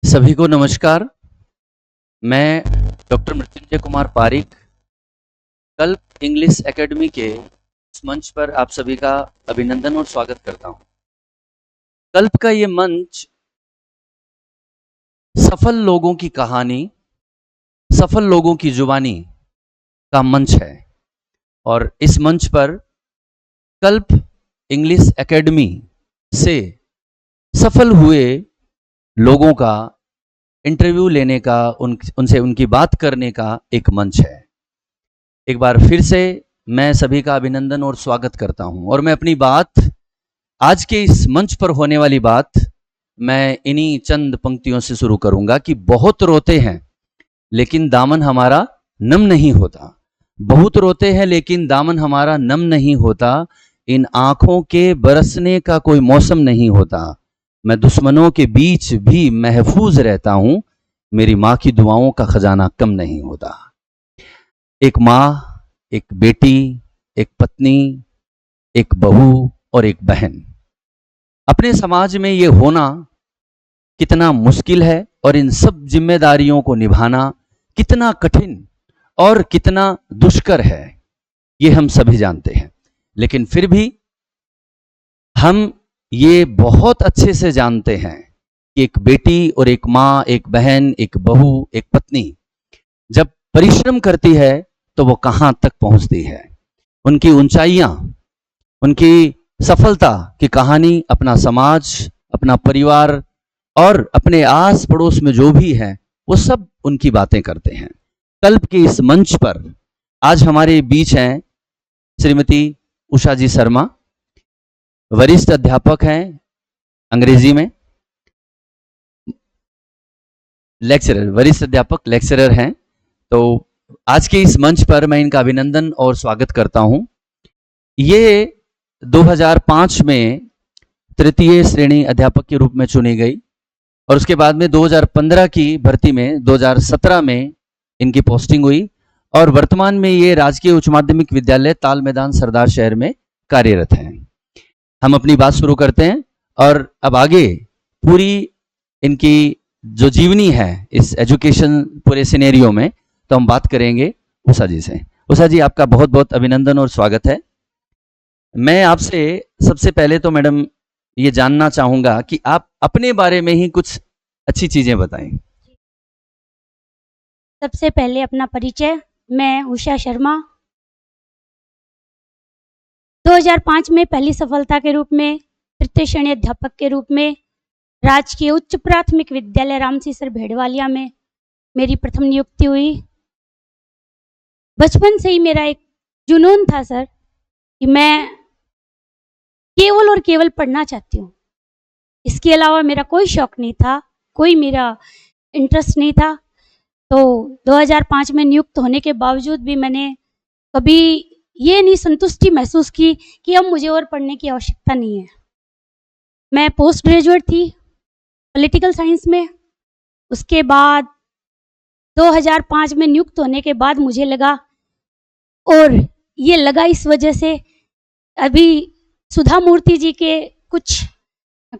सभी को नमस्कार। मैं डॉक्टर मृत्युंजय कुमार पारिक कल्प इंग्लिश एकेडमी के इस मंच पर आप सभी का अभिनंदन और स्वागत करता हूं। कल्प का ये मंच सफल लोगों की कहानी, सफल लोगों की जुबानी का मंच है और इस मंच पर कल्प इंग्लिश एकेडमी से सफल हुए लोगों का इंटरव्यू लेने का, उनसे उनकी बात करने का एक मंच है। एक बार फिर से मैं सभी का अभिनंदन और स्वागत करता हूं और मैं अपनी बात, आज के इस मंच पर होने वाली बात, मैं इन्हीं चंद पंक्तियों से शुरू करूंगा कि बहुत रोते हैं लेकिन दामन हमारा नम नहीं होता। बहुत रोते हैं लेकिन दामन हमारा नम नहीं होता। इन आंखों के बरसने का कोई मौसम नहीं होता। मैं दुश्मनों के बीच भी महफूज रहता हूं। मेरी माँ की दुआओं का खजाना कम नहीं होता। एक माँ, एक बेटी, एक पत्नी, एक बहू और एक बहन, अपने समाज में ये होना कितना मुश्किल है और इन सब जिम्मेदारियों को निभाना कितना कठिन और कितना दुष्कर है, ये हम सभी जानते हैं। लेकिन फिर भी हम ये बहुत अच्छे से जानते हैं कि एक बेटी और एक माँ, एक बहन, एक बहू, एक पत्नी जब परिश्रम करती है तो वो कहाँ तक पहुंचती है। उनकी ऊंचाइयां, उनकी सफलता की कहानी अपना समाज, अपना परिवार और अपने आस पड़ोस में जो भी है वो सब उनकी बातें करते हैं। कल्प के इस मंच पर आज हमारे बीच हैं श्रीमती उषा जी शर्मा, वरिष्ठ अध्यापक हैं अंग्रेजी में, लेक्चरर, वरिष्ठ अध्यापक लेक्चरर हैं। तो आज के इस मंच पर मैं इनका अभिनंदन और स्वागत करता हूं। ये 2005 में तृतीय श्रेणी अध्यापक के रूप में चुनी गई और उसके बाद में 2015 की भर्ती में 2017 में इनकी पोस्टिंग हुई और वर्तमान में ये राजकीय उच्च माध्यमिक विद्यालय ताल मैदान सरदार शहर में कार्यरत हैं। हम अपनी बात शुरू करते हैं और अब आगे पूरी इनकी जो जीवनी है इस एजुकेशन पूरे सिनेरियो में, तो हम बात करेंगे उषा जी से। उषा जी, आपका बहुत बहुत अभिनंदन और स्वागत है। मैं आपसे सबसे पहले तो मैडम ये जानना चाहूंगा कि आप अपने बारे में ही कुछ अच्छी चीजें बताएं। सबसे पहले अपना परिचय, मैं उषा शर्मा 2005 में पहली सफलता के रूप में तृतीय श्रेणी अध्यापक के रूप में राजकीय उच्च प्राथमिक विद्यालय रामसी सर भेड़वालिया में मेरी प्रथम नियुक्ति हुई। बचपन से ही मेरा एक जुनून था सर कि मैं केवल और केवल पढ़ना चाहती हूँ। इसके अलावा मेरा कोई शौक नहीं था, कोई मेरा इंटरेस्ट नहीं था। तो 2005 में नियुक्त होने के बावजूद भी मैंने कभी ये नहीं संतुष्टि महसूस की कि अब मुझे और पढ़ने की आवश्यकता नहीं है। मैं पोस्ट ग्रेजुएट थी पॉलिटिकल साइंस में। उसके बाद 2005 में नियुक्त होने के बाद मुझे लगा, और ये लगा इस वजह से, अभी सुधा मूर्ति जी के कुछ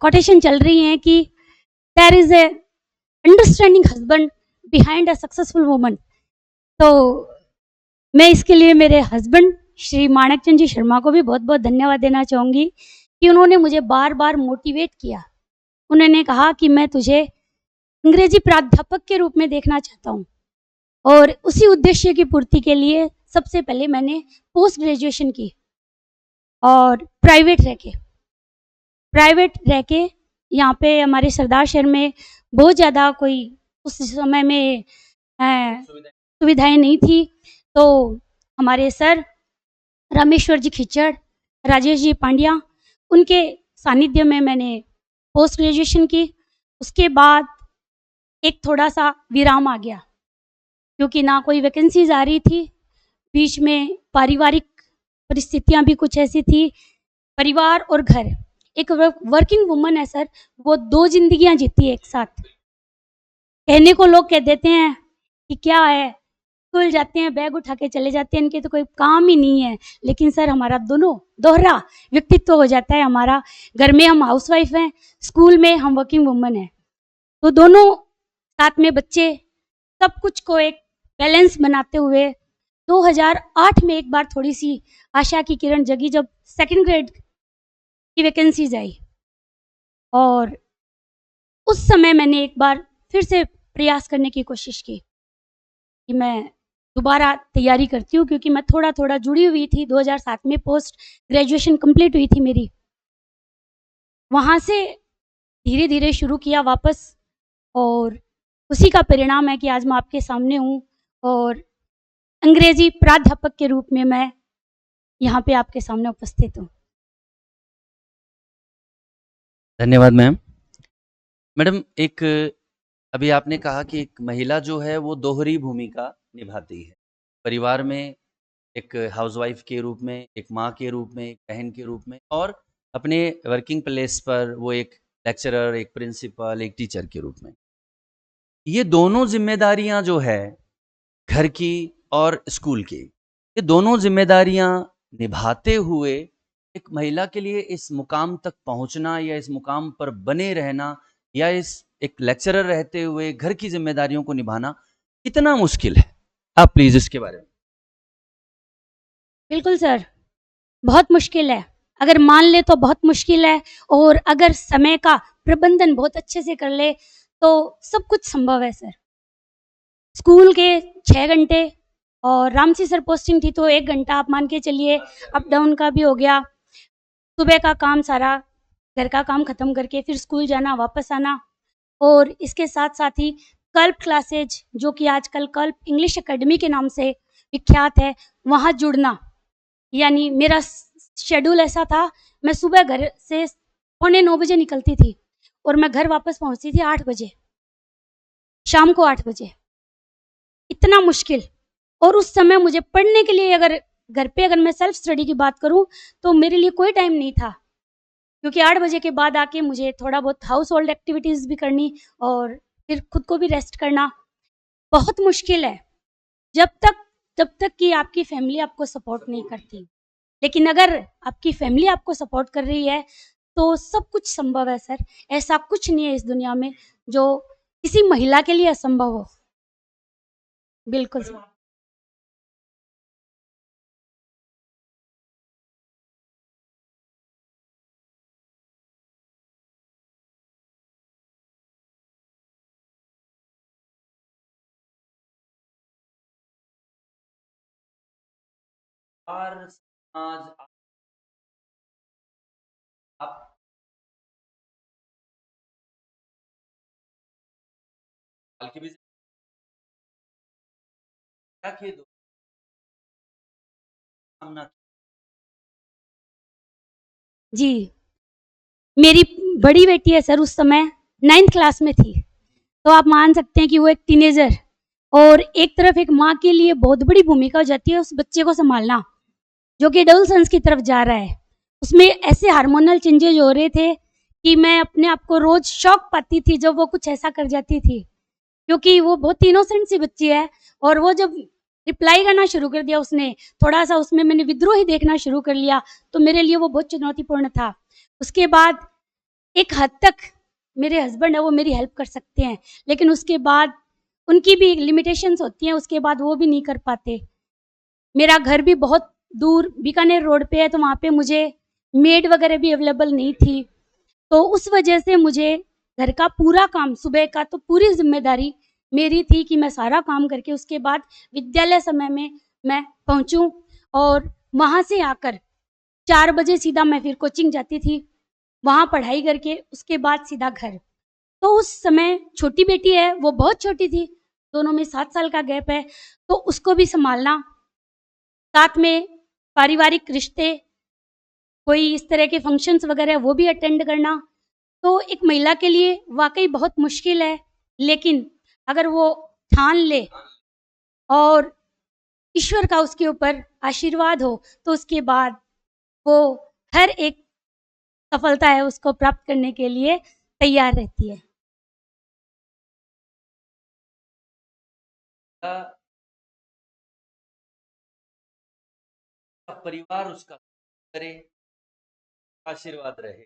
कोटेशन चल रही हैं कि there is a understanding husband behind a successful woman. तो मैं इसके लिए मेरे हस्बैंड श्री माणकचंद जी शर्मा को भी बहुत बहुत धन्यवाद देना चाहूँगी कि उन्होंने मुझे बार बार मोटिवेट किया। उन्होंने कहा कि मैं तुझे अंग्रेजी प्राध्यापक के रूप में देखना चाहता हूँ, और उसी उद्देश्य की पूर्ति के लिए सबसे पहले मैंने पोस्ट ग्रेजुएशन की और प्राइवेट रह के यहाँ पे हमारे सरदार शहर में बहुत ज़्यादा कोई उस समय में सुविधाएं नहीं थी। तो हमारे सर रामेश्वर जी खिचड़, राजेश जी पांड्या, उनके सानिध्य में मैंने पोस्ट ग्रेजुएशन की। उसके बाद एक थोड़ा सा विराम आ गया क्योंकि ना कोई वैकेंसीज आ रही थी, बीच में पारिवारिक परिस्थितियां भी कुछ ऐसी थी। परिवार और घर, एक वर्किंग वुमन है सर, वो दो जिंदगियां जीती है एक साथ। कहने को लोग कह देते हैं कि क्या है, स्कूल जाते हैं, बैग उठा के चले जाते हैं, इनके तो कोई काम ही नहीं है। लेकिन सर हमारा दोनों दोहरा व्यक्तित्व हो जाता है हमारा। घर में हम हाउसवाइफ हैं, स्कूल में हम वर्किंग वुमन हैं, तो दोनों साथ में बच्चे, सब कुछ को एक बैलेंस बनाते हुए 2008 में एक बार थोड़ी सी आशा की किरण जगी जब सेकंड ग्रेड की वैकेंसीज आई, और उस समय मैंने एक बार फिर से प्रयास करने की कोशिश की कि मैं दोबारा तैयारी करती हूँ, क्योंकि मैं थोड़ा थोड़ा जुड़ी हुई थी। 2007 में पोस्ट ग्रेजुएशन कंप्लीट हुई थी मेरी, वहाँ से धीरे धीरे शुरू किया वापस, और उसी का परिणाम है कि आज मैं आपके सामने हूँ, और अंग्रेजी प्राध्यापक के रूप में मैं यहाँ पे आपके सामने उपस्थित हूँ। धन्यवाद मैम। मैडम, एक अभी आपने कहा कि एक महिला जो है वो दोहरी भूमिका निभाती है परिवार में, एक हाउसवाइफ के रूप में, एक माँ के रूप में, एक बहन के रूप में, और अपने वर्किंग प्लेस पर वो एक लेक्चरर, एक प्रिंसिपल, एक टीचर के रूप में। ये दोनों जिम्मेदारियां जो है घर की और स्कूल की, ये दोनों जिम्मेदारियां निभाते हुए एक महिला के लिए इस मुकाम तक पहुंचना या इस मुकाम पर बने रहना या इस एक लेक्चरर रहते हुए घर की जिम्मेदारियों को निभाना कितना मुश्किल है? आप प्लीज इसके बारे में। बिल्कुल सर, बहुत मुश्किल है। अगर मान ले तो बहुत मुश्किल है, और अगर समय का प्रबंधन बहुत अच्छे से कर ले तो सब कुछ संभव है सर। स्कूल के 6 घंटे, और रामसी सर पोस्टिंग थी तो 1 घंटा आप मान के चलिए, अप डाउन का भी हो गया। सुबह का काम सारा, घर का काम खत्म करके फिर स्कूल जाना, वापस आना, और इसके साथ-साथ ही कल्प क्लासेज, जो कि आजकल कल्प इंग्लिश एकेडमी के नाम से विख्यात है, वहाँ जुड़ना। यानी मेरा शेड्यूल ऐसा था, मैं सुबह घर से पौने 9 बजे निकलती थी और मैं घर वापस पहुँचती थी 8 बजे, शाम को 8 बजे। इतना मुश्किल, और उस समय मुझे पढ़ने के लिए, अगर घर पे अगर मैं सेल्फ स्टडी की बात करूँ, तो मेरे लिए कोई टाइम नहीं था, क्योंकि 8 बजे के बाद आके मुझे थोड़ा बहुत हाउस होल्ड एक्टिविटीज़ भी करनी, और फिर खुद को भी रेस्ट करना। बहुत मुश्किल है, जब तक जब तक कि आपकी फैमिली आपको सपोर्ट नहीं करती। लेकिन अगर आपकी फैमिली आपको सपोर्ट कर रही है, तो सब कुछ संभव है सर। ऐसा कुछ नहीं है इस दुनिया में जो किसी महिला के लिए असंभव हो। बिल्कुल सर। और समाज आप हल्की भी क्या खेद हो सामना। जी, मेरी बड़ी बेटी है सर, उस समय 9th क्लास में थी। तो आप मान सकते हैं कि वो एक टीनेजर, और एक तरफ एक माँ के लिए बहुत बड़ी भूमिका हो जाती है उस बच्चे को सँभालना, जो कि एडोलसेंस की तरफ जा रहा है। उसमें ऐसे हार्मोनल चेंजेज़ हो रहे थे कि मैं अपने आप को रोज़ शॉक पाती थी जब वो कुछ ऐसा कर जाती थी। क्योंकि वो बहुत इनोसेंट सी बच्ची है, और वो जब रिप्लाई करना शुरू कर दिया उसने, थोड़ा-सा उसमें मैंने विद्रोही देखना शुरू कर लिया, तो मेरे लिए वो बहुत चुनौतीपूर्ण था। उसके बाद एक हद तक मेरे हस्बैंड है वो मेरी हेल्प कर सकते हैं, लेकिन उसके बाद उनकी भी लिमिटेशंस होती हैं, उसके बाद वो भी नहीं कर पाते। मेरा घर भी बहुत दूर बीकानेर रोड पे है, तो वहाँ पे मुझे मेड वगैरह भी अवेलेबल नहीं थी। तो उस वजह से मुझे घर का पूरा काम, सुबह का तो पूरी ज़िम्मेदारी मेरी थी कि मैं सारा काम करके उसके बाद विद्यालय समय में मैं पहुँचूँ, और वहाँ से आकर 4 बजे सीधा मैं फिर कोचिंग जाती थी। वहाँ पढ़ाई करके उसके बाद सीधा घर। तो उस समय छोटी बेटी है, वो बहुत छोटी थी, दोनों में 7 साल का गैप है, तो उसको भी सँभालना, साथ में पारिवारिक रिश्ते, कोई इस तरह के फंक्शन्स वगैरह वो भी अटेंड करना, तो एक महिला के लिए वाक़ई बहुत मुश्किल है। लेकिन अगर वो ठान ले और ईश्वर का उसके ऊपर आशीर्वाद हो, तो उसके बाद वो हर एक सफलता है उसको प्राप्त करने के लिए तैयार रहती है। परिवार उसका करे, आशीर्वाद रहे।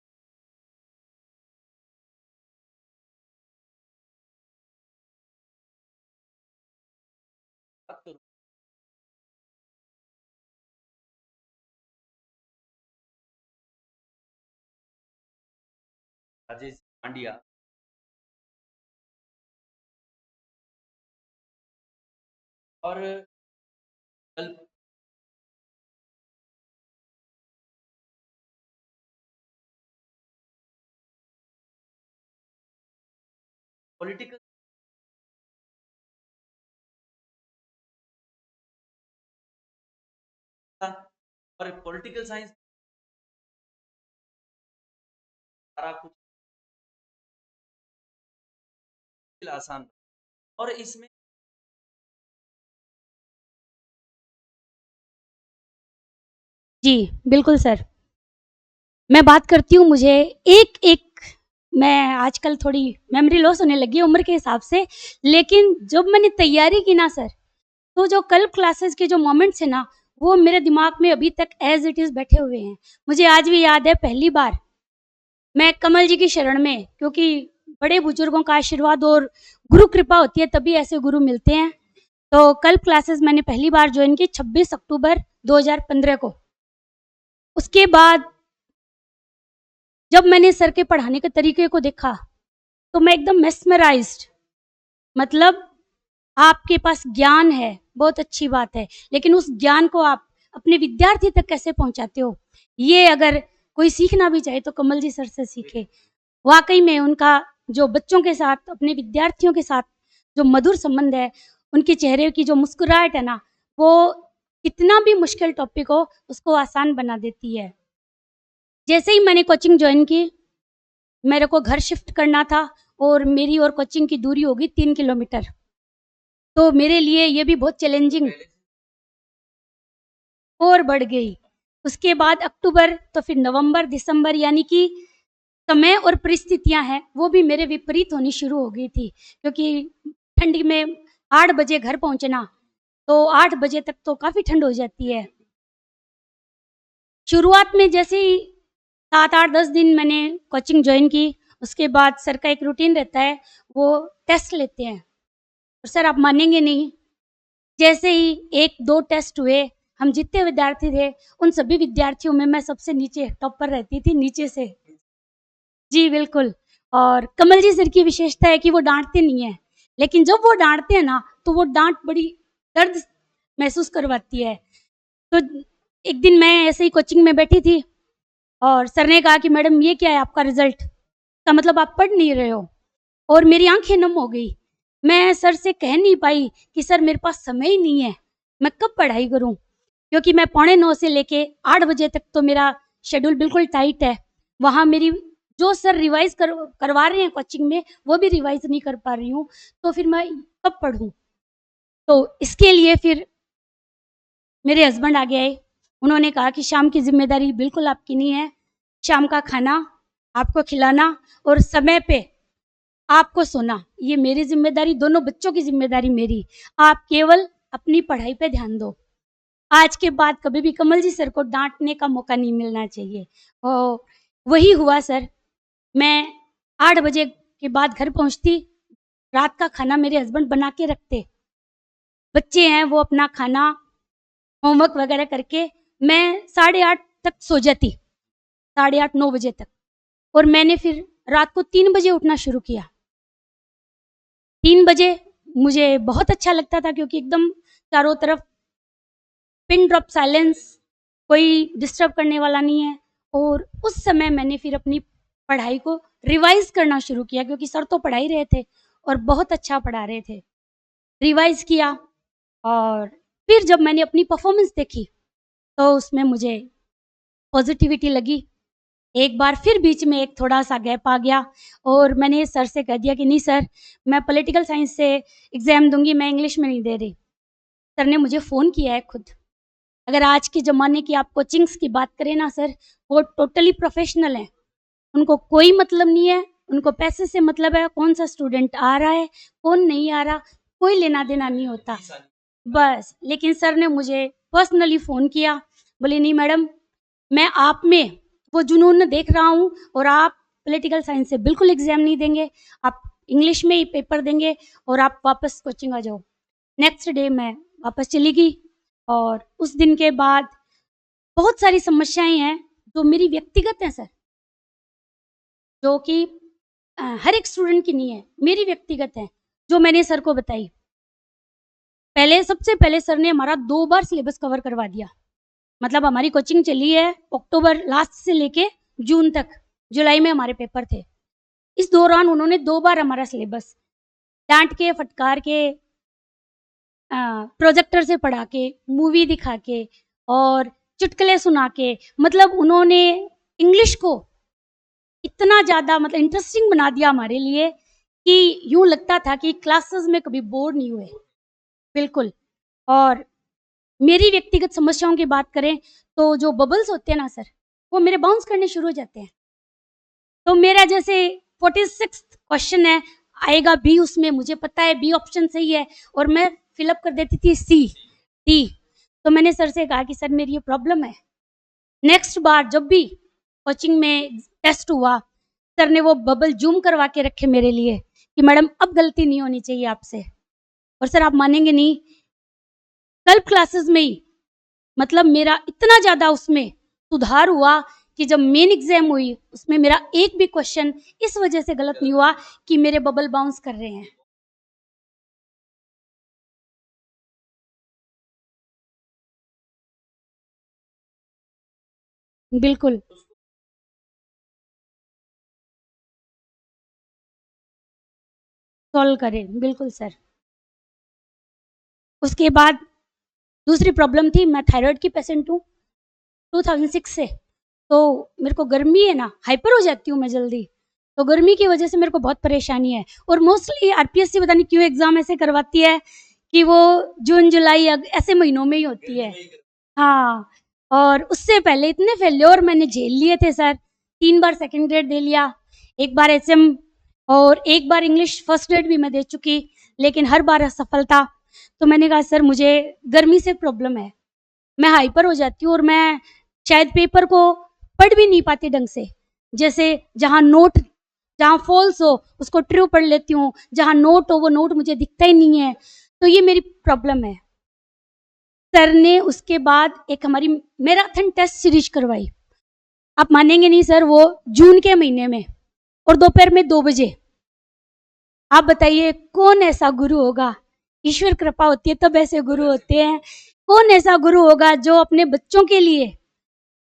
राजेश पांड्या और कल पॉलिटिकल और पॉलिटिकल साइंस सारा कुछ आसान और इसमें जी बिल्कुल सर। मैं बात करती हूँ, मुझे एक एक मैं आजकल थोड़ी मेमोरी लॉस होने लगी है उम्र के हिसाब से, लेकिन जब मैंने तैयारी की ना सर, तो जो कल क्लासेस के जो मोमेंट्स हैं ना, वो मेरे दिमाग में अभी तक एज इट इज़ बैठे हुए हैं। मुझे आज भी याद है पहली बार मैं कमल जी की शरण में, क्योंकि बड़े बुजुर्गों का आशीर्वाद और गुरु कृपा होती है तभी ऐसे गुरु मिलते हैं। तो कल क्लासेस मैंने पहली बार ज्वाइन की 26 अक्टूबर 2015 को। उसके बाद जब मैंने सर के पढ़ाने के तरीके को देखा, तो मैं एकदम मेस्मराइज्ड। मतलब आपके पास ज्ञान है, बहुत अच्छी बात है, लेकिन उस ज्ञान को आप अपने विद्यार्थी तक कैसे पहुंचाते हो, ये अगर कोई सीखना भी चाहे तो कमल जी सर से सीखे। वाकई में उनका जो बच्चों के साथ, अपने विद्यार्थियों के साथ जो मधुर संबंध है, उनके चेहरे की जो मुस्कुराहट है ना, वो कितना भी मुश्किल टॉपिक हो उसको आसान बना देती है। जैसे ही मैंने कोचिंग ज्वाइन की, मेरे को घर शिफ्ट करना था और मेरी और कोचिंग की दूरी होगी 3 किलोमीटर। तो मेरे लिए ये भी बहुत चैलेंजिंग और बढ़ गई। उसके बाद अक्टूबर, तो फिर नवंबर, दिसंबर, यानी कि समय और परिस्थितियां हैं वो भी मेरे विपरीत होनी शुरू हो गई थी, क्योंकि ठंडी में 8 बजे घर पहुंचना, तो 8 बजे तक तो काफ़ी ठंड हो जाती है। शुरुआत में जैसे ही 7, 8, 10 दिन मैंने कोचिंग ज्वाइन की, उसके बाद सर का एक रूटीन रहता है, वो टेस्ट लेते हैं। और सर आप मानेंगे नहीं, जैसे ही 1, 2 टेस्ट हुए, हम जितने विद्यार्थी थे उन सभी विद्यार्थियों में मैं सबसे नीचे टॉपर रहती थी, नीचे से। जी बिल्कुल। और कमल जी सर की विशेषता है कि वो डांटते नहीं हैं, लेकिन जब वो डांटते हैं ना, तो वो डांट बड़ी दर्द महसूस करवाती है। तो एक दिन मैं ऐसे ही कोचिंग में बैठी थी और सर ने कहा कि मैडम ये क्या है आपका रिजल्ट, का मतलब आप पढ़ नहीं रहे हो। और मेरी आंखें नम हो गई। मैं सर से कह नहीं पाई कि सर मेरे पास समय ही नहीं है, मैं कब पढ़ाई करूं, क्योंकि मैं 8:45 से लेके 8 बजे तक तो मेरा शेड्यूल बिल्कुल टाइट है। वहाँ मेरी जो सर रिवाइज करवा रहे हैं कोचिंग में, वो भी रिवाइज नहीं कर पा रही हूँ, तो फिर मैं कब पढ़ूं। तो इसके लिए फिर मेरे हस्बैंड आगे आए। उन्होंने कहा कि शाम की जिम्मेदारी बिल्कुल आपकी नहीं है, शाम का खाना आपको खिलाना और समय पे आपको सोना, ये मेरी जिम्मेदारी, दोनों बच्चों की जिम्मेदारी मेरी। आप केवल अपनी पढ़ाई पे ध्यान दो। आज के बाद कभी भी कमल जी सर को डांटने का मौका नहीं मिलना चाहिए। और वही हुआ सर। मैं 8 बजे के बाद घर पहुंचती, रात का खाना मेरे हस्बैंड बना के रखते, बच्चे हैं वो अपना खाना होमवर्क वगैरह करके, मैं 8:30 तक सो जाती, 8:30, 9 बजे तक। और मैंने फिर रात को 3 बजे उठना शुरू किया। 3 बजे मुझे बहुत अच्छा लगता था, क्योंकि एकदम चारों तरफ पिन ड्रॉप साइलेंस, कोई डिस्टर्ब करने वाला नहीं है। और उस समय मैंने फिर अपनी पढ़ाई को रिवाइज करना शुरू किया, क्योंकि सर तो पढ़ा ही रहे थे और बहुत अच्छा पढ़ा रहे थे। रिवाइज किया और फिर जब मैंने अपनी परफॉर्मेंस देखी, तो उसमें मुझे पॉजिटिविटी लगी। एक बार फिर बीच में एक थोड़ा-सा गैप आ गया और मैंने सर से कह दिया कि नहीं सर, मैं पॉलिटिकल साइंस से एग्ज़ाम दूँगी, मैं इंग्लिश में नहीं दे रही। सर ने मुझे फ़ोन किया है खुद। अगर आज के ज़माने की आप कोचिंग्स की बात करें ना सर, वो टोटली प्रोफ़ेशनल हैं। उनको कोई मतलब नहीं है, उनको पैसे से मतलब है, कौन-सा स्टूडेंट आ रहा है, कौन नहीं आ रहा, कोई लेना-देना नहीं होता। बस, लेकिन सर ने मुझे पर्सनली फ़ोन किया, बोले नहीं मैडम, मैं आप में वो जुनून देख रहा हूँ और आप पॉलिटिकल साइंस से बिल्कुल एग्ज़ाम नहीं देंगे, आप इंग्लिश में ही पेपर देंगे और आप वापस कोचिंग आ जाओ। नेक्स्ट डे मैं वापस चली गई और उस दिन के बाद बहुत सारी समस्याएँ हैं जो मेरी व्यक्तिगत हैं सर, जो कि हर एक स्टूडेंट की नहीं है, मेरी व्यक्तिगत है जो मैंने सर को बताई। सबसे पहले सर ने हमारा 2 बार सिलेबस कवर करवा दिया। मतलब हमारी कोचिंग चली है अक्टूबर लास्ट से लेके जून तक, जुलाई में हमारे पेपर थे। इस दौरान उन्होंने 2 बार हमारा सिलेबस डांट के, फटकार के, प्रोजेक्टर से पढ़ा के, मूवी दिखा के और चुटकुले सुना के, मतलब उन्होंने इंग्लिश को इतना ज़्यादा मतलब इंटरेस्टिंग बना दिया हमारे लिए कि यूँ लगता था कि क्लासेस में कभी बोर नहीं हुए, बिल्कुल। और मेरी व्यक्तिगत समस्याओं की बात करें तो जो बबल्स होते हैं ना सर, वो मेरे बाउंस करने शुरू हो जाते हैं। तो मेरा जैसे 46 क्वेश्चन है, आएगा बी, उसमें मुझे पता है बी ऑप्शन सही है और मैं फिलअप कर देती थी सी, डी। तो मैंने सर से कहा कि सर मेरी ये प्रॉब्लम है। नेक्स्ट बार जब भी कोचिंग में टेस्ट हुआ, सर ने वो बबल जूम करवा के रखे मेरे लिए कि मैडम अब गलती नहीं होनी चाहिए आपसे। और सर आप मानेंगे नहीं, कल क्लासेस में ही मतलब मेरा इतना ज़्यादा उसमें सुधार हुआ कि जब मेन एग्जाम हुई उसमें मेरा एक भी क्वेश्चन इस वजह से गलत नहीं हुआ कि मेरे बबल बाउंस कर रहे हैं। बिल्कुल, सॉल्व करें, बिल्कुल सर। उसके बाद दूसरी प्रॉब्लम थी, मैं थायराइड की पेशेंट हूँ 2006 से। तो मेरे को गर्मी है ना, हाइपर हो जाती हूँ मैं जल्दी, तो गर्मी की वजह से मेरे को बहुत परेशानी है। और मोस्टली आरपीएससी पता नहीं क्यों एग्जाम ऐसे करवाती है कि वो जून जुलाई ऐसे महीनों में ही होती है। हाँ, और उससे पहले इतने फेल्योर मैंने झेल लिए थे सर। 3 बार सेकंड ग्रेड दे लिया, एक बार एचएम और एक बार इंग्लिश फर्स्ट ग्रेड भी मैं दे चुकी, लेकिन हर बार असफलता। तो मैंने कहा सर मुझे गर्मी से प्रॉब्लम है, मैं हाइपर हो जाती हूँ और मैं शायद पेपर को पढ़ भी नहीं पाती ढंग से। जैसे जहाँ फॉल्स हो उसको ट्रू पढ़ लेती हूँ, जहाँ नोट हो वो नोट मुझे दिखता ही नहीं है। तो ये मेरी प्रॉब्लम है। सर ने उसके बाद एक हमारी मैराथन टेस्ट सीरीज करवाई। आप मानेंगे नहीं सर, वो जून के महीने में और दोपहर में 2 बजे। आप बताइए कौन ऐसा गुरु होगा, ईश्वर कृपा होती है तब ऐसे गुरु होते हैं। कौन ऐसा गुरु होगा जो अपने बच्चों के लिए,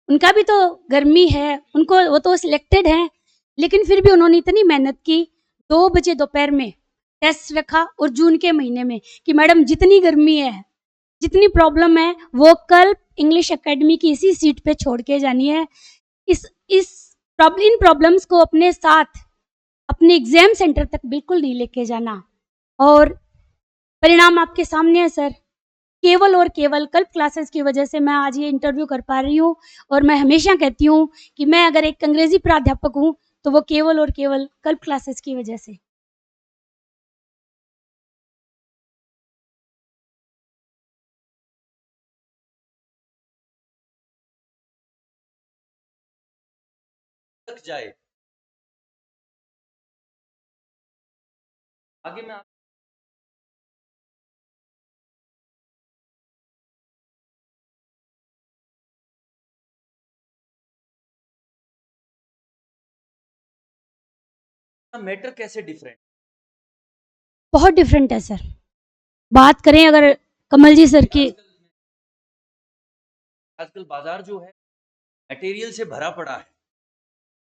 उनका भी तो गर्मी है, उनको वो तो सिलेक्टेड हैं, लेकिन फिर भी उन्होंने इतनी मेहनत की, 2 बजे दोपहर में टेस्ट रखा और जून के महीने में कि मैडम जितनी गर्मी है, जितनी प्रॉब्लम है, वो कल इंग्लिश एकेडमी की इसी सीट पे छोड़ के जानी है। इन प्रॉब्लम्स को अपने साथ अपने एग्जाम सेंटर तक बिल्कुल नहीं लेके जाना। और परिणाम आपके सामने है सर। केवल और केवल कल्प क्लासेस की वजह से मैं आज ये इंटरव्यू कर पा रही हूँ। और मैं हमेशा कहती हूँ कि मैं अगर एक अंग्रेजी प्राध्यापक हूँ तो वो केवल और केवल कल्प क्लासेस की वजह से। तक जाए। आगे मैं मैटर कैसे डिफरेंट, बहुत डिफरेंट है सर। बात करें अगर कमल जी सर की, आजकल बाजार जो है मटेरियल से भरा पड़ा है,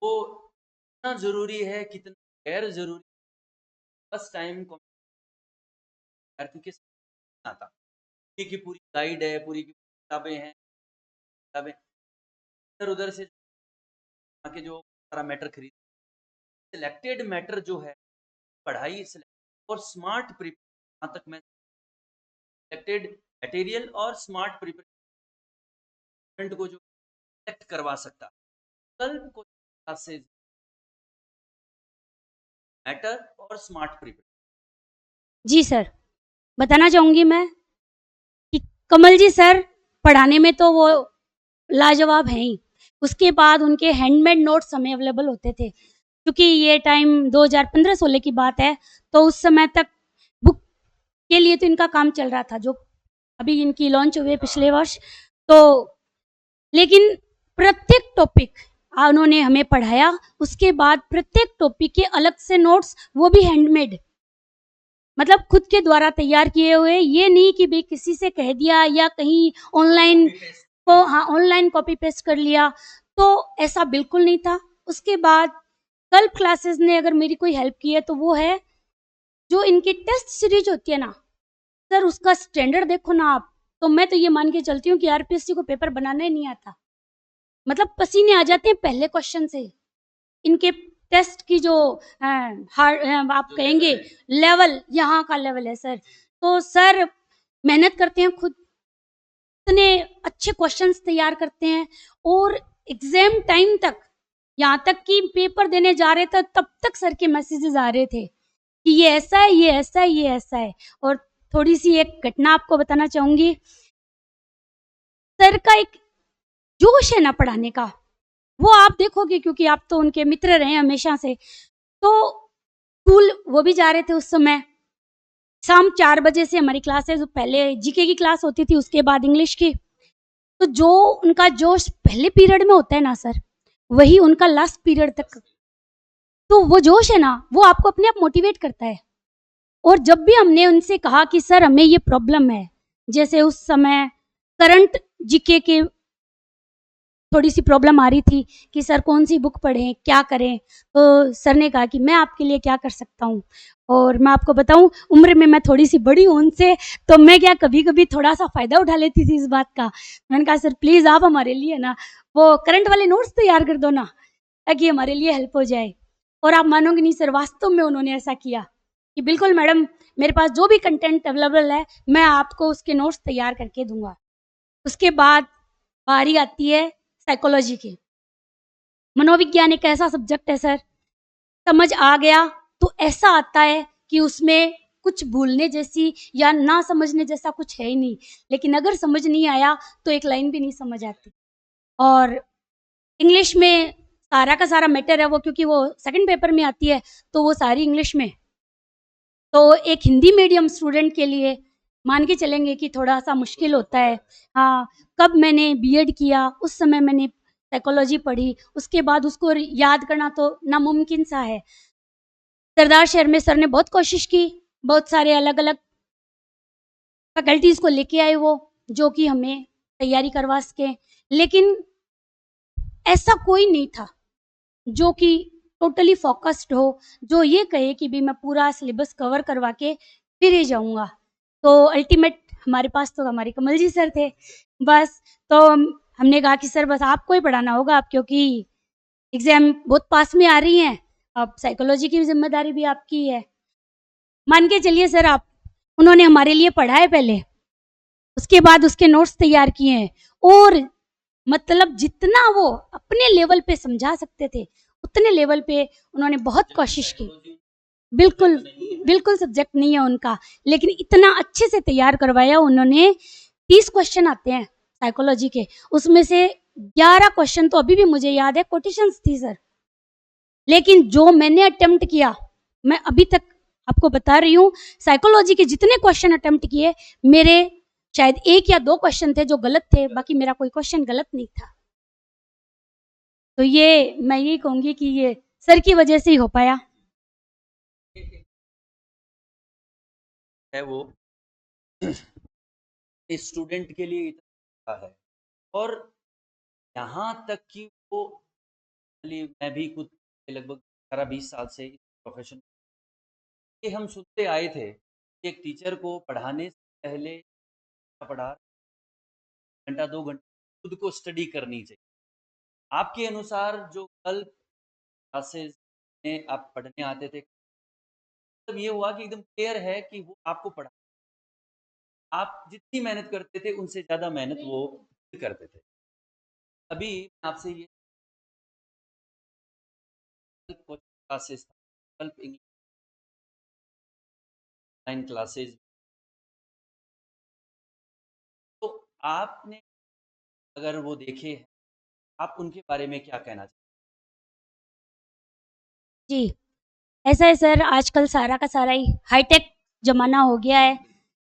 वो कितना जरूरी है कितना गैर जरूरी, बस टाइम क्योंकि आता की पूरी गाइड है, पूरी की किताबें हैं, किताबें इधर उधर से आके जो सारा मैटर खरीद, सिलेक्टेड मैटर जो है पढ़ाई और स्मार्ट प्रिपरेशन, तक मैं सिलेक्टेड मटेरियल और स्मार्ट प्रिपरेशन को जो सिलेक्ट करवा सकता, कल को क्लासेस मैटर और स्मार्ट प्रिपरेशन। जी सर, बताना चाहूंगी मैं कि कमल जी सर पढ़ाने में तो वो लाजवाब हैं ही। उसके बाद उनके हैंडमेड नोट्स हमें अवेलेबल होते थे, क्योंकि ये टाइम 2015-16 की बात है। तो उस समय तक बुक के लिए तो इनका काम चल रहा था, जो अभी इनकी लॉन्च हुई है पिछले वर्ष। तो लेकिन प्रत्येक टॉपिक, उन्होंने हमें पढ़ाया। उसके बाद प्रत्येक टॉपिक के अलग से नोट्स, वो भी हैंडमेड, मतलब खुद के द्वारा तैयार किए हुए। ये नहीं कि भाई किसी से कह दिया या कहीं ऑनलाइन को, हाँ, ऑनलाइन कॉपी पेस्ट कर लिया, तो ऐसा बिल्कुल नहीं था। उसके बाद कल्प क्लासेस ने अगर मेरी कोई हेल्प की है तो वो है जो इनकी टेस्ट सीरीज होती है ना सर, उसका स्टैंडर्ड देखो ना आप, तो मैं तो ये मान के चलती हूँ कि आरपीएससी को पेपर बनाना ही नहीं आता। मतलब पसीने आ जाते हैं पहले क्वेश्चन से। इनके टेस्ट की जो आप कहेंगे लेवल, यहाँ का लेवल है सर। तो सर मेहनत करते हैं खुद, इतने अच्छे क्वेश्चंस तैयार करते हैं, और एग्जाम टाइम तक, यहाँ तक कि पेपर देने जा रहे थे तब तक सर के मैसेजेस आ रहे थे कि ये ऐसा है, ये ऐसा है, ये ऐसा है। और थोड़ी सी एक घटना आपको बताना चाहूंगी। सर का एक जोश है ना पढ़ाने का, वो आप देखोगे क्योंकि आप तो उनके मित्र रहे हमेशा से। तो स्कूल वो भी जा रहे थे उस समय, शाम 4 बजे से हमारी क्लासेस, पहले जीके की क्लास होती थी, उसके बाद इंग्लिश की। तो जो उनका जोश पहले पीरियड में होता है ना सर, वही उनका लास्ट पीरियड तक, तो वो जोश है ना, वो आपको अपने आप मोटिवेट करता है। और जब भी हमने उनसे कहा कि सर हमें ये प्रॉब्लम है, जैसे उस समय करंट जीके के थोड़ी सी प्रॉब्लम आ रही थी कि सर कौन सी बुक पढ़ें, क्या करें, तो सर ने कहा कि मैं आपके लिए क्या कर सकता हूँ। और मैं आपको बताऊं, उम्र में मैं थोड़ी सी बड़ी हूँ उनसे, तो मैं क्या कभी कभी थोड़ा सा फ़ायदा उठा लेती थी इस बात का। मैंने कहा सर प्लीज़ आप हमारे लिए ना वो करंट वाले नोट्स तैयार कर दो ना, ताकि हमारे लिए हेल्प हो जाए। और आप मानोगे नहीं सर, वास्तव में उन्होंने ऐसा किया कि बिल्कुल मैडम, मेरे पास जो भी कंटेंट अवेलेबल है मैं आपको उसके नोट्स तैयार करके दूंगा। उसके बाद बारी आती है साइकोलॉजी की। मनोविज्ञान एक ऐसा सब्जेक्ट है सर, समझ आ गया तो ऐसा आता है कि उसमें कुछ भूलने जैसी या ना समझने जैसा कुछ है ही नहीं। लेकिन अगर समझ नहीं आया तो एक लाइन भी नहीं समझ आती। और इंग्लिश में सारा का सारा मैटर है वो, क्योंकि वो सेकंड पेपर में आती है, तो वो सारी इंग्लिश में। तो एक हिंदी मीडियम स्टूडेंट के लिए मान के चलेंगे कि थोड़ा सा मुश्किल होता है। हाँ, कब मैंने बीएड किया उस समय मैंने साइकोलॉजी पढ़ी, उसके बाद उसको याद करना तो नामुमकिन सा है। सरदार शहर में सर ने बहुत कोशिश की, बहुत सारे अलग अलग फैकल्टीज को लेके आए वो, जो कि हमें तैयारी करवा सके। लेकिन ऐसा कोई नहीं था जो कि टोटली फोकस्ड हो, जो ये कहे कि भी मैं पूरा सिलेबस कवर करवा के फिर ही जाऊंगा। तो अल्टीमेट हमारे पास तो हमारे कमल जी सर थे बस। तो हमने कहा कि सर बस आपको ही पढ़ाना होगा आप, क्योंकि एग्जाम बहुत पास में आ रही हैं, अब साइकोलॉजी की जिम्मेदारी भी आपकी है। मान के चलिए सर आप, उन्होंने हमारे लिए पढ़ा है पहले, उसके बाद उसके नोट्स तैयार किए हैं, और मतलब जितना वो अपने लेवल पे समझा सकते थे उतने लेवल पे उन्होंने बहुत कोशिश की। बिल्कुल, बिल्कुल सब्जेक्ट नहीं है उनका, लेकिन इतना अच्छे से तैयार करवाया उन्होंने। 30 क्वेश्चन आते हैं साइकोलॉजी के, उसमें से 11 क्वेश्चन तो अभी भी मुझे याद है, कोटेशंस थी सर। लेकिन जो मैंने अटेम्प्ट किया, मैं अभी तक आपको बता रही हूँ, साइकोलॉजी के जितने क्वेश्चन अटेम्प्ट किए, मेरे शायद 1 या 2 क्वेश्चन थे जो गलत थे, बाकी मेरा कोई क्वेश्चन गलत नहीं था। तो ये मैं यही कहूंगी कि ये सर की वजह से ही हो पाया। है वो स्टूडेंट के लिए इतना है। और यहाँ तक कि वो, मैं भी खुद लगभग 18-20 साल से प्रोफेशन, ये हम सुनते आए थे कि एक टीचर को पढ़ाने से पहले पढ़ा घंटा 2 घंटा खुद को स्टडी करनी चाहिए। आपके अनुसार जो कल क्लासेस में आप पढ़ने आते थे, तब ये हुआ कि एकदम क्लियर है कि वो आपको पढ़ा, आप जितनी मेहनत करते थे उनसे ज़्यादा मेहनत वो करते थे। अभी आपसे ये क्लासेस, इंग्लिश क्लासेस, तो आपने अगर वो देखे, आप उनके बारे में क्या कहना चाहते जी, ऐसा है सर, आजकल सारा का सारा ही हाईटेक ज़माना हो गया है,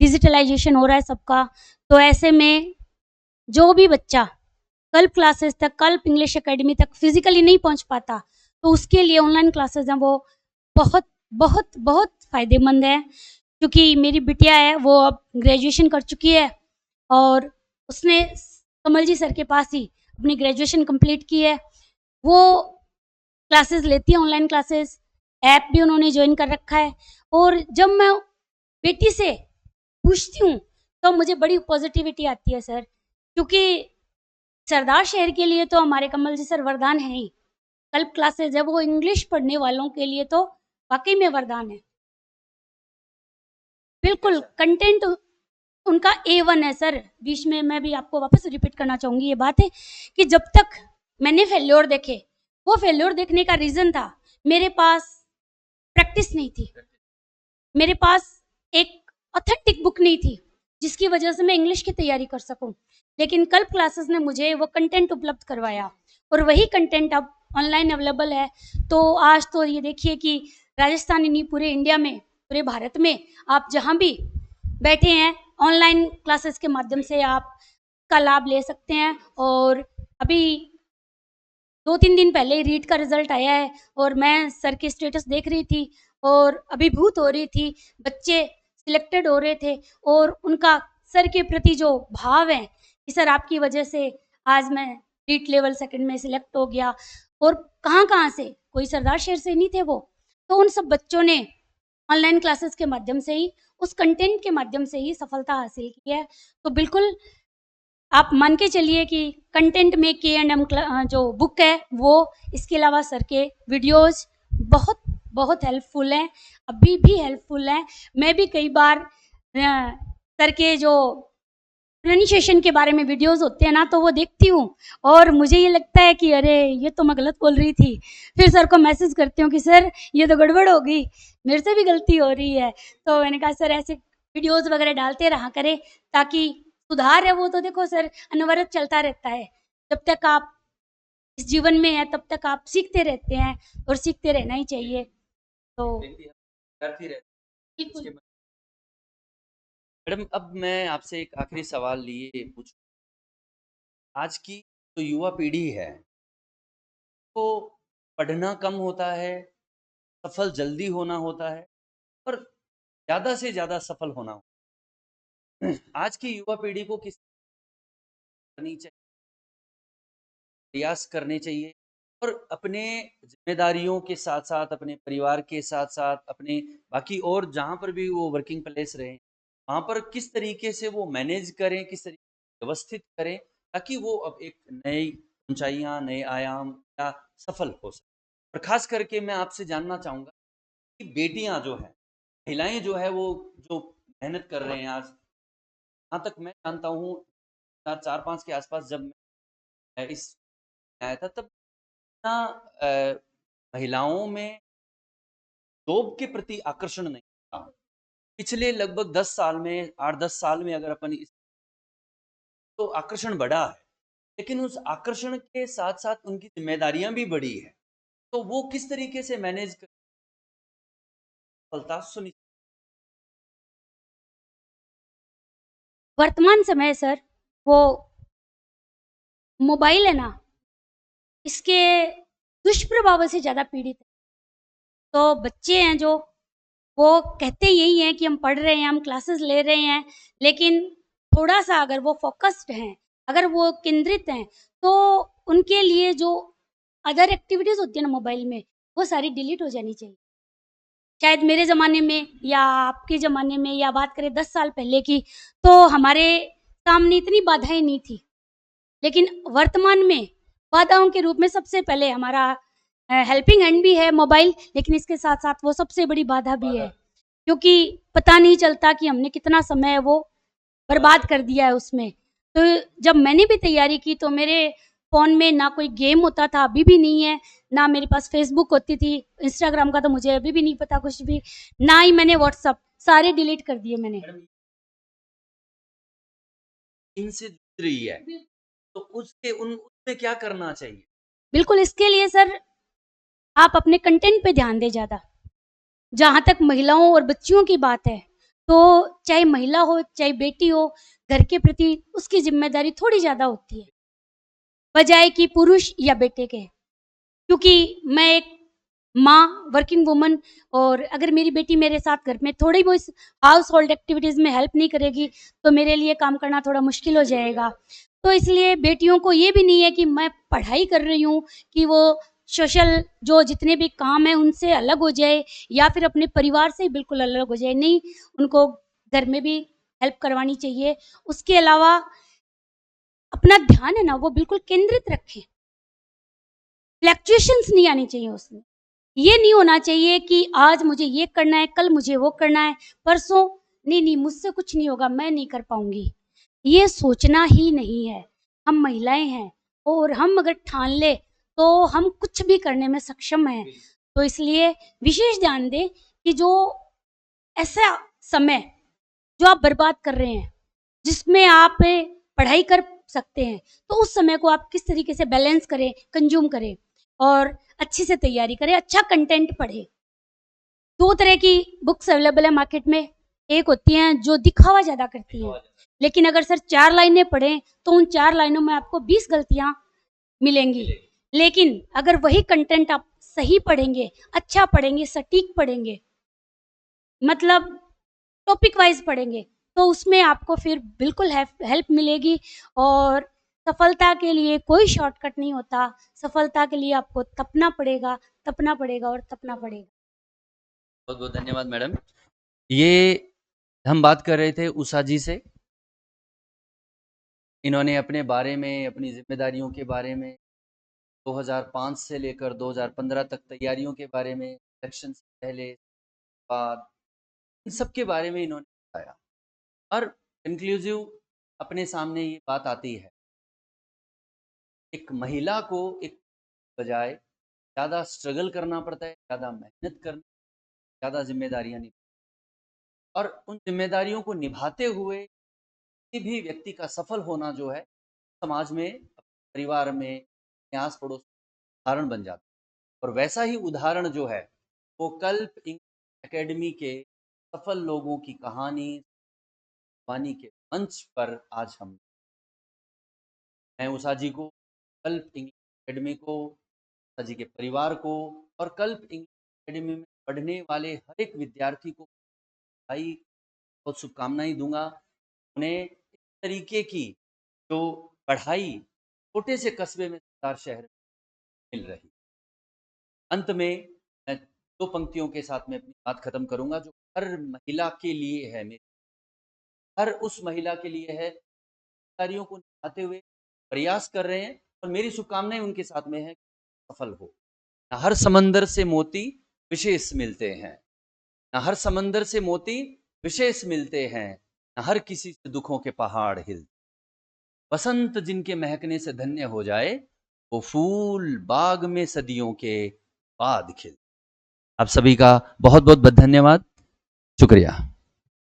डिजिटलाइजेशन हो रहा है सबका। तो ऐसे में जो भी बच्चा कल्प क्लासेस तक, कल्प इंग्लिश एकेडमी तक फिजिकली नहीं पहुंच पाता, तो उसके लिए ऑनलाइन क्लासेस हैं वो बहुत बहुत बहुत फ़ायदेमंद है। क्योंकि मेरी बिटिया है वो अब ग्रेजुएशन कर चुकी है और उसने कमल जी सर के पास ही अपनी ग्रेजुएशन कंप्लीट की है। वो क्लासेस लेती है, ऑनलाइन क्लासेस, ऐप भी उन्होंने ज्वाइन कर रखा है। और जब मैं बेटी से पूछती हूँ तो मुझे बड़ी पॉजिटिविटी आती है सर, क्योंकि सरदार शहर के लिए तो हमारे कमल जी सर वरदान है ही। कल्प क्लासेस है वो इंग्लिश पढ़ने वालों के लिए तो वाकई में वरदान है। बिल्कुल कंटेंट उनका A1 है सर। बीच में मैं भी आपको वापस रिपीट करना चाहूंगी, ये बात है कि जब तक मैंने फेल्योर देखे, वो फेल्योर देखने का रीजन था मेरे पास प्रैक्टिस नहीं थी, मेरे पास एक ऑथेंटिक बुक नहीं थी जिसकी वजह से मैं इंग्लिश की तैयारी कर सकूं। लेकिन कल्प क्लासेस ने मुझे वो कंटेंट उपलब्ध करवाया और वही कंटेंट अब ऑनलाइन अवेलेबल है। तो आज तो ये देखिए कि राजस्थान ही नहीं, पूरे इंडिया में, पूरे भारत में आप जहाँ भी बैठे हैं ऑनलाइन क्लासेस के माध्यम से आप का लाभ ले सकते हैं। और अभी 2-3 दिन पहले रीट का रिजल्ट आया है और मैं सर के स्टेटस देख रही थी और अभिभूत हो रही थी। बच्चे सिलेक्टेड हो रहे थे और उनका सर के प्रति जो भाव है कि सर आपकी वजह से आज मैं रीट लेवल सेकंड में सिलेक्ट हो गया। और कहाँ से, कोई सरदार शहर से नहीं थे वो, तो उन सब बच्चों ने ऑनलाइन क्लासेस के माध्यम से ही, उस कंटेंट के माध्यम से ही सफलता हासिल की है। तो बिल्कुल आप मान के चलिए कि कंटेंट में K&M जो बुक है वो, इसके अलावा सर के वीडियोस बहुत बहुत हेल्पफुल हैं, अभी भी हेल्पफुल हैं। मैं भी कई बार सर के जो प्रोनाउंसिएशन के बारे में वीडियोस होते हैं ना, तो वो देखती हूँ और मुझे ये लगता है कि अरे ये तो मैं गलत बोल रही थी। फिर सर को मैसेज करती हूँ कि सर ये तो गड़बड़ हो गई, मेरे से भी गलती हो रही है। तो मैंने कहा सर ऐसे वीडियोस वगैरह डालते रहा करें ताकि सुधार है वो तो देखो सर अनवरत चलता रहता है। जब तक आप इस जीवन में है तब तक आप सीखते रहते हैं और सीखते रहना ही चाहिए। तो करती रहती बिल्कुल है। मैडम, अब मैं आपसे एक आखिरी सवाल लिए पूछूं। आज की जो युवा पीढ़ी है तो पढ़ना कम होता है, सफल जल्दी होना होता है और ज़्यादा से ज़्यादा सफल होना होता है। आज की युवा पीढ़ी को किस करनी चाहिए, प्रयास करने चाहिए और अपने जिम्मेदारियों के साथ साथ, अपने परिवार के साथ साथ, अपने बाकी और जहाँ पर भी वो वर्किंग प्लेस रहे वहाँ पर किस तरीके से वो मैनेज करें, किस तरीके से व्यवस्थित करें ताकि वो अब एक नई ऊंचाइयाँ, नए आयाम या सफल हो सके। और खास करके मैं आपसे जानना चाहूँगा कि बेटियां जो है, महिलाएं जो है वो जो मेहनत कर रहे हैं आज, जहाँ तक मैं जानता हूँ 4-5 के आसपास जब मैं इस आया था तब ना महिलाओं में जॉब के प्रति आकर्षण नहीं था। पिछले लगभग 10 साल में, 8-10 साल में अगर अपन इस तो आकर्षण बढ़ा है, लेकिन उस आकर्षण के साथ साथ उनकी जिम्मेदारियां भी बढ़ी है। तो वो किस तरीके से मैनेज कर सफलता सुनिश्चित। वर्तमान समय सर वो मोबाइल है ना, इसके दुष्प्रभाव से ज़्यादा पीड़ित है। तो बच्चे हैं जो, वो कहते यही हैं कि हम पढ़ रहे हैं, हम क्लासेस ले रहे हैं, लेकिन थोड़ा-सा अगर वो फ़ोकस्ड हैं, अगर वो केंद्रित हैं, तो उनके लिए जो अदर एक्टिविटीज़ होती है ना मोबाइल में, वो सारी डिलीट हो जानी चाहिए। शायद मेरे ज़माने में या आपके ज़माने में, या बात करें 10 साल पहले की, तो हमारे सामने इतनी बाधाएँ नहीं थी। लेकिन वर्तमान में बाधाओं के रूप में सबसे पहले हमारा हेल्पिंग हैंड भी है मोबाइल, लेकिन इसके साथ-साथ वो सबसे बड़ी बाधा भी है। क्योंकि पता नहीं चलता कि हमने कितना समय वो बर्बाद कर दिया है उसमें। तो जब मैंने भी तैयारी की तो मेरे फ़ोन में ना कोई गेम होता था, अभी भी नहीं है, ना मेरे पास फ़ेसबुक होती थी, इंस्टाग्राम का तो मुझे अभी भी नहीं पता कुछ भी, ना ही मैंने व्हाट्सएप, सारे डिलीट कर दिए मैंने। इनसे जुड़ रही है तो उसके उसमें क्या करना चाहिए। बिल्कुल, इसके लिए सर आप अपने कंटेंट पे ध्यान दें ज़्यादा। जहाँ तक महिलाओं और बच्चियों की बात है, तो चाहे महिला हो, चाहे बेटी हो, घर के प्रति उसकी ज़िम्मेदारी थोड़ी ज़्यादा होती है। बजाय कि पुरुष या बेटे के। क्योंकि मैं एक माँ, वर्किंग वुमन, और अगर मेरी बेटी मेरे साथ घर में थोड़ी बहुत हाउस होल्ड एक्टिविटीज़ में हेल्प नहीं करेगी तो मेरे लिए काम करना थोड़ा मुश्किल हो जाएगा। तो इसलिए बेटियों को ये भी नहीं है कि मैं पढ़ाई कर रही हूँ कि वो सोशल जो जितने भी काम हैं उनसे अलग हो जाए या फिर अपने परिवार से बिल्कुल अलग हो जाए। नहीं, उनको घर में भी हेल्प करवानी चाहिए। उसके अलावा अपना ध्यान है ना वो बिल्कुल केंद्रित रखें। फ्लक्चुएशंस नहीं आनी चाहिए उसमें। ये नहीं होना चाहिए कि आज मुझे ये करना है, कल मुझे वो करना है, परसों नहीं मुझसे कुछ नहीं होगा, मैं नहीं कर पाऊँगी। ये सोचना ही नहीं है। हम महिलाएँ हैं और हम अगर ठान लें तो हम कुछ भी करने में सक्षम हैं। तो इसलिए विशेष ध्यान दें कि जो ऐसा समय जो आप बर्बाद कर रहे हैं, जिसमें आप पढ़ाई कर सकते हैं, तो उस समय को आप किस तरीके से बैलेंस करें, कंज़्यूम करें और अच्छे से तैयारी करें, अच्छा कंटेंट पढ़ें। 2 तरह की बुक्स अवेलेबल है मार्केट में। एक होती हैं जो दिखावा ज़्यादा करती हैं, लेकिन अगर सर 4 लाइनें पढ़ें, तो उन 4 लाइनों में आपको 20 गलतियाँ मिलेंगी। लेकिन अगर वही कंटेंट आप सही पढ़ेंगे, अच्छा पढ़ेंगे, सटीक पढ़ेंगे, मतलब टॉपिक वाइज़ पढ़ेंगे, तो उसमें आपको फिर बिल्कुल हेल्प मिलेगी। और सफलता के लिए कोई शॉर्टकट नहीं होता। सफलता के लिए आपको तपना पड़ेगा, तपना पड़ेगा और तपना पड़ेगा। बहुत बहुत धन्यवाद मैडम। ये हम बात कर रहे थे उषा जी से। इन्होंने अपने बारे में, अपनी जिम्मेदारियों के बारे में 2005 से लेकर 2015 तक तैयारियों के बारे में, इलेक्शन से पहले, बाद, इन सब के बारे में इन्होंने बताया। और इंक्लूसिव अपने सामने ये बात आती है, एक महिला को एक बजाय ज़्यादा स्ट्रगल करना पड़ता है, ज़्यादा मेहनत करना, ज़्यादा जिम्मेदारियां निभानी, और उन जिम्मेदारियों को निभाते हुए किसी भी व्यक्ति का सफल होना जो है समाज में, परिवार में, आस पड़ोस में उदाहरण बन जाता है। और वैसा ही उदाहरण जो है वो कल्प इंग्लिश एकेडमी के सफल लोगों की कहानी वानी के मंच पर आज हम, मैं उषा जी को, कल्प इंग्लिश एकेडमी को, उषा जी के परिवार को और कल्प इंग्लिश एकेडमी में पढ़ने वाले हर एक विद्यार्थी को भाई बहुत शुभकामनाएं दूंगा। उन्हें इस तरीके की जो पढ़ाई छोटे से कस्बे में सरदार शहर में मिल रही। अंत में मैं 2 पंक्तियों के साथ में अपनी बात खत्म करूंगा जो हर महिला के लिए है, मेरी हर उस महिला के लिए है कार्यों को निभाते हुए प्रयास कर रहे हैं, और मेरी शुभकामनाएं उनके साथ में है कि सफल हो। न हर समंदर से मोती विशेष मिलते हैं, न हर समंदर से मोती विशेष मिलते हैं, न हर किसी से दुखों के पहाड़ हिलते। बसंत जिनके महकने से धन्य हो जाए, वो फूल बाग में सदियों के बाद खिल। आप सभी का बहुत बहुत धन्यवाद, शुक्रिया।